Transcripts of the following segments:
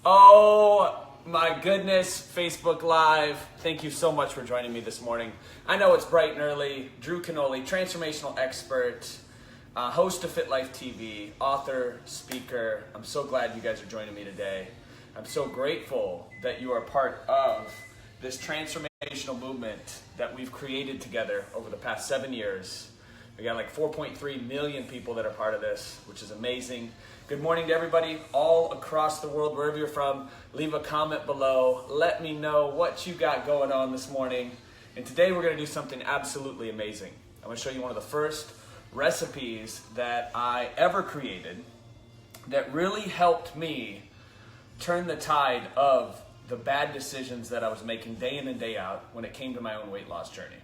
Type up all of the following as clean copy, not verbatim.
Oh my goodness, Facebook Live. Thank you so much for joining me this morning. I know it's bright and early. Drew Canole, transformational expert, host of FitLifeTV, author, speaker. I'm so glad you guys are joining me today. I'm so grateful that you are part of this transformational movement that we've created together over the past 7 years. We got like 4.3 million people that are part of this, which is amazing. Good morning to everybody all across the world, wherever you're from. Leave a comment below. Let me know what you got going on this morning. And today we're going to do something absolutely amazing. I'm going to show you one of the first recipes that I ever created that really helped me turn the tide of the bad decisions that I was making day in and day out when it came to my own weight loss journey.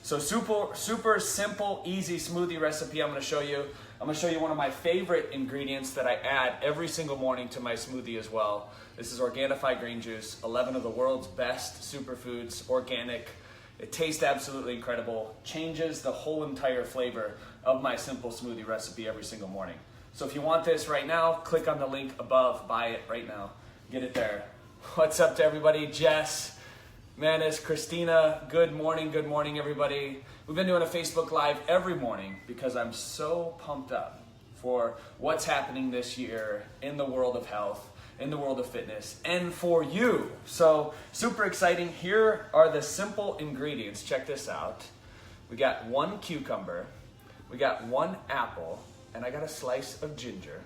So super simple, easy smoothie recipe I'm going to show you. I'm going to show you one of my favorite ingredients that I add every single morning to my smoothie as well. This is Organifi green juice, 11 of the world's best superfoods, organic. It tastes absolutely incredible, changes the whole entire flavor of my simple smoothie recipe every single morning. So if you want this right now, click on the link above, buy it right now, get it there. What's up to everybody? Jess, Manis, Christina, good morning everybody. We've been doing a Facebook Live every morning because I'm so pumped up for what's happening this year in the world of health, in the world of fitness, and for you. So super exciting. Here are the simple ingredients. Check this out. We got 1 cucumber, we got 1 apple, and I got a slice of ginger.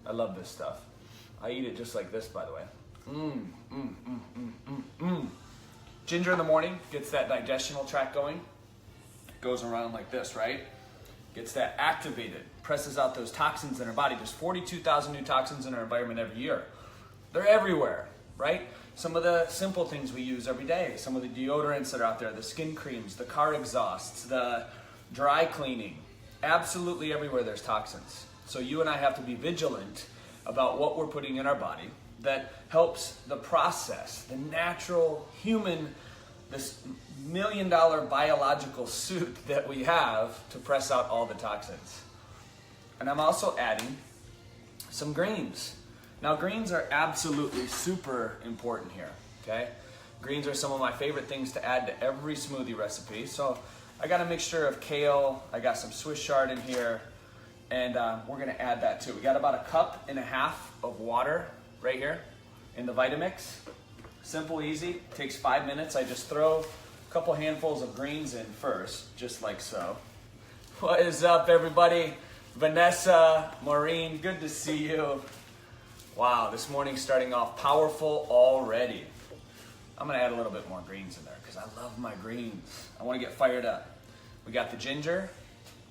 I love this stuff. I eat it just like this, by the way. Ginger in the morning gets that digestional tract going. Goes around like this, right? Gets that activated, presses out those toxins in our body. There's 42,000 new toxins in our environment every year. They're everywhere, right? Some of the simple things we use every day, some of the deodorants that are out there, the skin creams, the car exhausts, the dry cleaning, absolutely everywhere there's toxins. So you and I have to be vigilant about what we're putting in our body that helps the process, the natural human, this $1 million biological suit that we have to press out all the toxins. And I'm also adding some greens. Now greens are absolutely super important here, okay? Greens are some of my favorite things to add to every smoothie recipe. So I got a mixture of kale, I got some Swiss chard in here, and we're gonna add that too. We got about 1.5 cups of water right here in the Vitamix. Simple, easy, takes 5 minutes. I just throw a couple handfuls of greens in first, just like so. What is up, everybody? Vanessa, Maureen, good to see you. Wow, this morning's starting off powerful already. I'm gonna add a little bit more greens in there because I love my greens. I wanna get fired up. We got the ginger,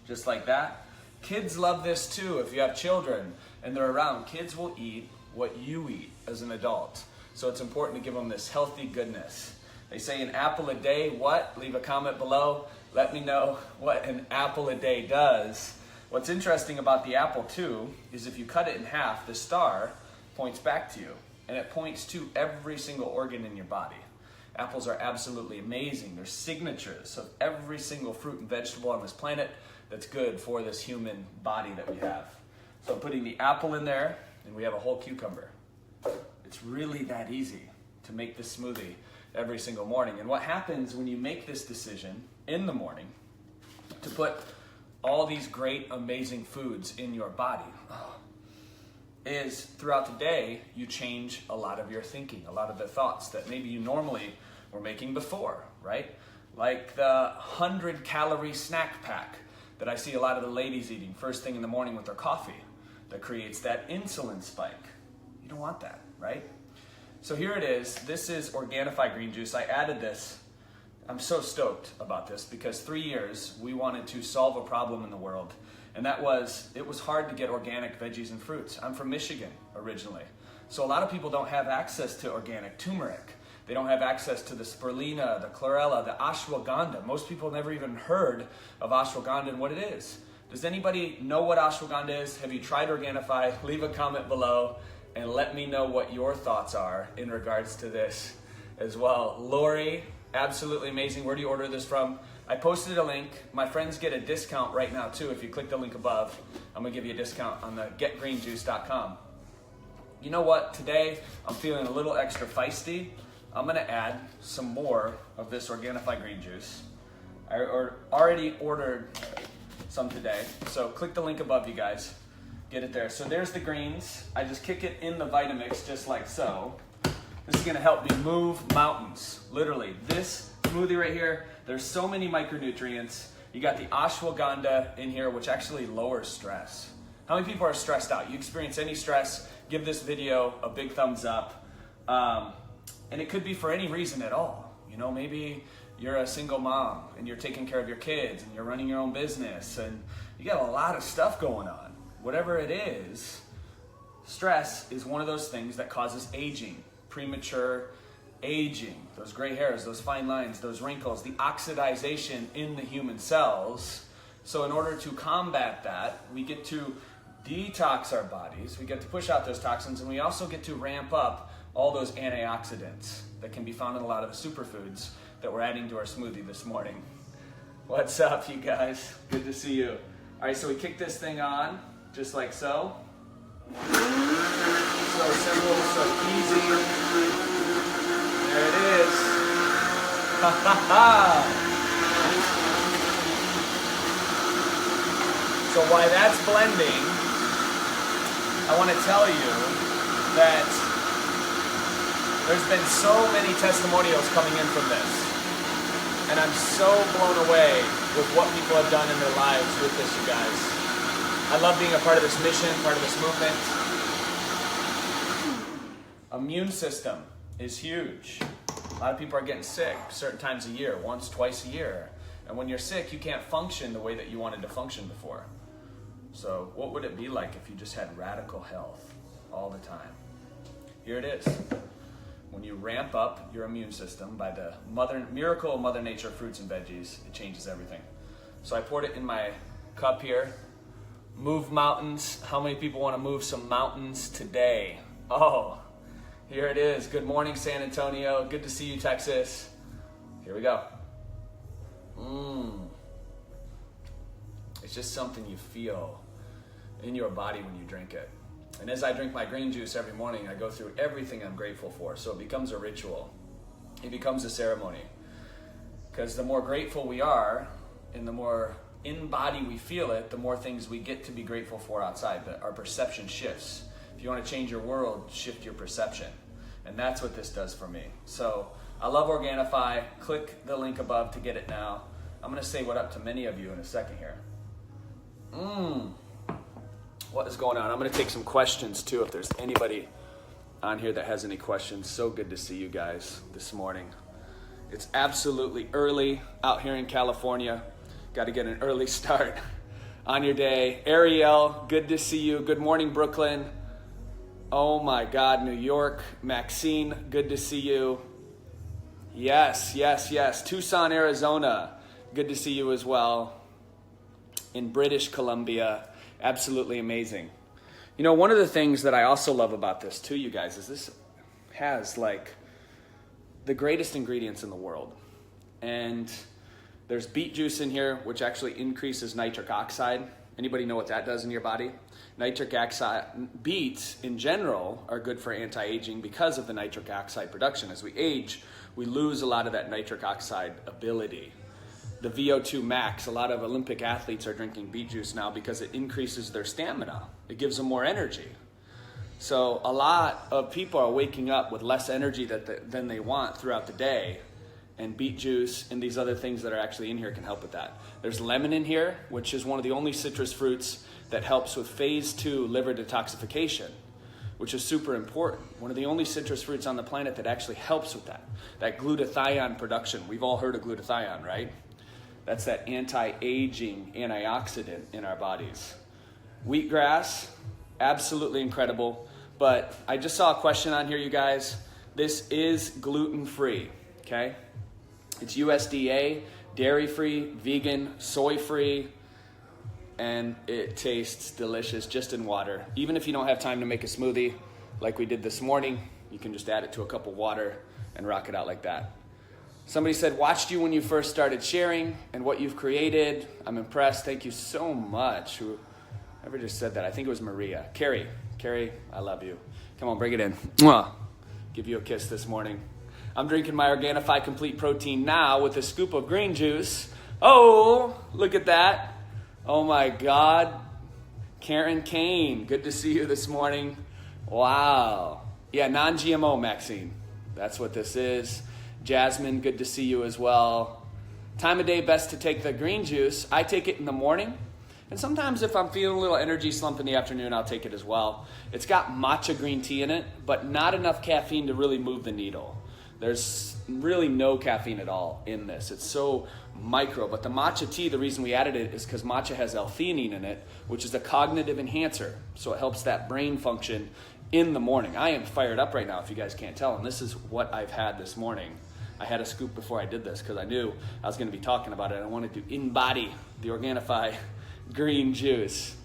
just like that. Kids love this too. If you have children and they're around, kids will eat what you eat as an adult. So it's important to give them this healthy goodness. They say an apple a day, what? Leave a comment below. Let me know what an apple a day does. What's interesting about the apple too is if you cut it in half, the star points back to you, and it points to every single organ in your body. Apples are absolutely amazing. They're signatures of every single fruit and vegetable on this planet that's good for this human body that we have. So I'm putting the apple in there, and we have a whole cucumber. It's really that easy to make this smoothie every single morning. And what happens when you make this decision in the morning to put all these great, amazing foods in your body is throughout the day, you change a lot of your thinking, a lot of the thoughts that maybe you normally were making before, right? Like the 100-calorie snack pack that I see a lot of the ladies eating first thing in the morning with their coffee that creates that insulin spike. You don't want that, right? So here it is. This is Organifi green juice. I added this. I'm so stoked about this because 3 years we wanted to solve a problem in the world, and that was, it was hard to get organic veggies and fruits. I'm from Michigan originally. So a lot of people don't have access to organic turmeric. They don't have access to the spirulina, the chlorella, the ashwagandha. Most people never even heard of ashwagandha and what it is. Does anybody know what ashwagandha is? Have you tried Organifi? Leave a comment below and let me know what your thoughts are in regards to this as well. Lori, absolutely amazing. Where do you order this from? I posted a link. My friends get a discount right now too. If you click the link above, I'm gonna give you a discount on the getgreenjuice.com. you know what, today I'm feeling a little extra feisty. I'm gonna add some more of this Organifi green juice. I already ordered some today, so click the link above, you guys. Get it there. So there's the greens. I just kick it in the Vitamix just like so. This is gonna help me move mountains. Literally, this smoothie right here, there's so many micronutrients. You got the ashwagandha in here, which actually lowers stress. How many people are stressed out? You experience any stress, give this video a big thumbs up. And it could be for any reason at all. You know, maybe you're a single mom and you're taking care of your kids and you're running your own business and you got a lot of stuff going on. Whatever it is, stress is one of those things that causes aging, premature aging, those gray hairs, those fine lines, those wrinkles, the oxidization in the human cells. So in order to combat that, we get to detox our bodies, we get to push out those toxins, and we also get to ramp up all those antioxidants that can be found in a lot of the superfoods that we're adding to our smoothie this morning. What's up, you guys? Good to see you. All right, so we kick this thing on, just like so. So simple, so easy. There it is. Ha ha ha! So while that's blending, I want to tell you that there's been so many testimonials coming in from this. And I'm so blown away with what people have done in their lives with this, you guys. I love being a part of this mission, part of this movement. Immune system is huge. A lot of people are getting sick certain times a year, once, twice a year. And when you're sick, you can't function the way that you wanted to function before. So what would it be like if you just had radical health all the time? Here it is. When you ramp up your immune system by the miracle of Mother Nature fruits and veggies, it changes everything. So I poured it in my cup here. Move mountains. How many people want to move some mountains today? Oh, here it is. Good morning, San Antonio. Good to see you, Texas. Here we go. It's just something you feel in your body when you drink it. And as I drink my green juice every morning, I go through everything I'm grateful for. So it becomes a ritual. It becomes a ceremony. Because the more grateful we are, and the more in body we feel it, the more things we get to be grateful for outside. Our perception shifts. If you want to change your world, shift your perception. And that's what this does for me. So I love Organifi. Click the link above to get it now. I'm going to say what up to many of you in a second here. What is going on? I'm going to take some questions too if there's anybody on here that has any questions. So good to see you guys this morning. It's absolutely early out here in California. Got to get an early start on your day. Ariel, good to see you. Good morning, Brooklyn. Oh my God, New York. Maxine, good to see you. Yes. Tucson, Arizona, good to see you as well. In British Columbia, absolutely amazing. You know, one of the things that I also love about this too, you guys, is this has like the greatest ingredients in the world. And there's beet juice in here, which actually increases nitric oxide. Anybody know what that does in your body? Nitric oxide, beets in general are good for anti-aging because of the nitric oxide production. As we age, we lose a lot of that nitric oxide ability. The VO2 max, a lot of Olympic athletes are drinking beet juice now because it increases their stamina. It gives them more energy. So a lot of people are waking up with less energy than they want throughout the day. And beet juice and these other things that are actually in here can help with that. There's lemon in here, which is one of the only citrus fruits that helps with phase 2 liver detoxification, which is super important. One of the only citrus fruits on the planet that actually helps with that glutathione production. We've all heard of glutathione, right? That's that anti-aging antioxidant in our bodies. Wheatgrass, absolutely incredible. But I just saw a question on here, you guys. This is gluten-free, okay? It's USDA, dairy-free, vegan, soy-free, and it tastes delicious just in water. Even if you don't have time to make a smoothie like we did this morning, you can just add it to a cup of water and rock it out like that. Somebody said, watched you when you first started sharing and what you've created. I'm impressed. Thank you so much. Whoever just said that, I think it was Maria. Carrie, Carrie, I love you. Come on, bring it in. Mwah. Give you a kiss this morning. I'm drinking my Organifi Complete Protein now with a scoop of green juice. Oh, look at that. Oh my God. Karen Kane, good to see you this morning. Wow. Yeah, non-GMO, Maxine. That's what this is. Jasmine, good to see you as well. Time of day best to take the green juice. I take it in the morning. And sometimes if I'm feeling a little energy slump in the afternoon, I'll take it as well. It's got matcha green tea in it, but not enough caffeine to really move the needle. There's really no caffeine at all in this. It's so micro. But the matcha tea, the reason we added it is because matcha has L-theanine in it, which is a cognitive enhancer. So it helps that brain function in the morning. I am fired up right now, if you guys can't tell. And this is what I've had this morning. I had a scoop before I did this because I knew I was going to be talking about it. I wanted to embody the Organifi green juice.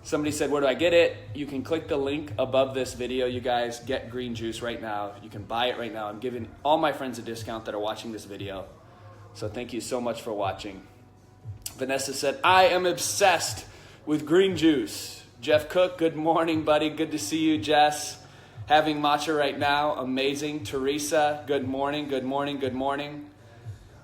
Somebody said, where do I get it? You can click the link above this video, you guys. Get green juice right now. You can buy it right now. I'm giving all my friends a discount that are watching this video. So thank you so much for watching. Vanessa said, I am obsessed with green juice. Jeff Cook, good morning, buddy. Good to see you, Jess. Having matcha right now, amazing. Teresa, good morning, good morning, good morning.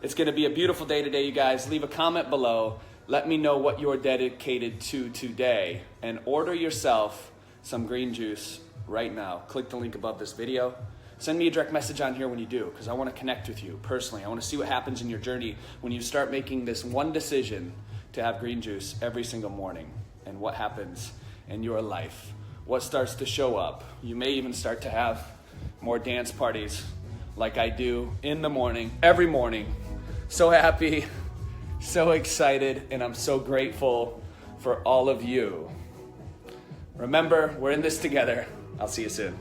It's going to be a beautiful day today, you guys. Leave a comment below. Let me know what you're dedicated to today and order yourself some green juice right now. Click the link above this video. Send me a direct message on here when you do, because I want to connect with you personally. I want to see what happens in your journey when you start making this one decision to have green juice every single morning, and what happens in your life. What starts to show up. You may even start to have more dance parties like I do in the morning, every morning. So happy. So excited, and I'm so grateful for all of you. Remember, we're in this together. I'll see you soon.